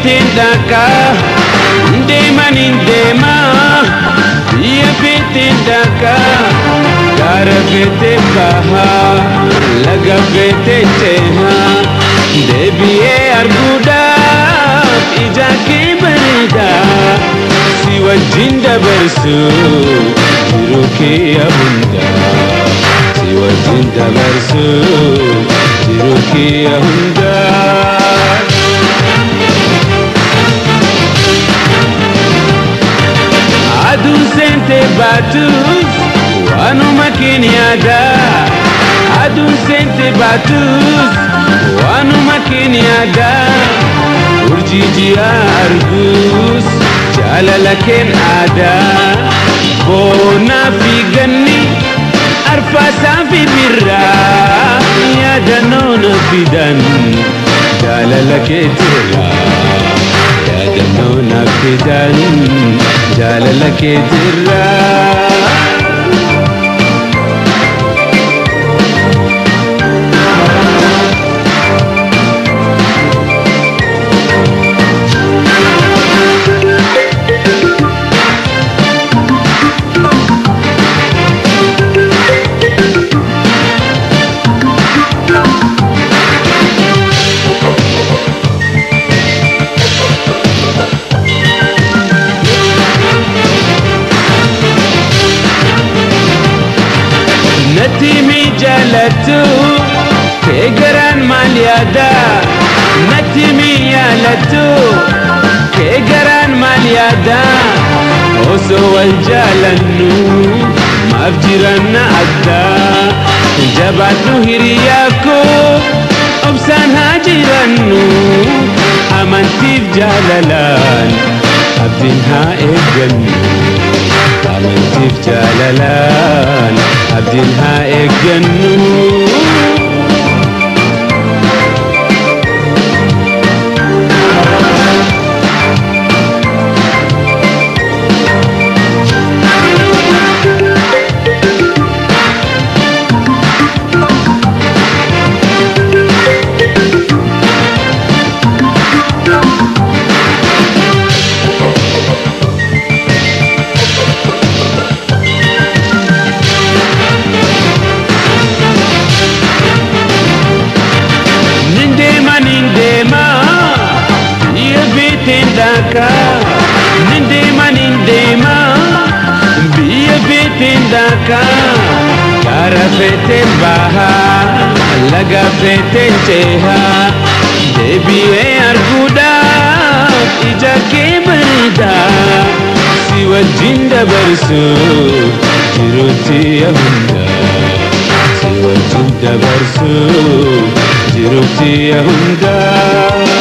tindaka Ndeman indema Biyya tindaka Gara fete baha Laga fete cheha Debiye arguda Ija ke barida Siwa jinda barsu Jiru ke ahunda Siwa jinda barsu Jiru ke ahunda Adu sente batus Wanu makin yada Adu sente batus Wanu makin yada Urjiji argus Jalala ken ada Bona fi ganni Arfasa fi birra Yada nona fidan Jalala ketira Yada nona fidan Jalala ketira Natimi jalatu kegaran malyada Natimi yalatu kegaran malyada Oso wal jalannu mafjiranna adda Jabatu hiriyako obsan hajirannu Amantif jalalan abdin ha egannu Amantif jalalan abdin ha egannu Nindema biya bitindaka Kara feten baha laga feten cheha Debiye arguda ija ke barida Siwa jinda barsu jiruti ahunda Siwa jinda barsu jiruti ahunda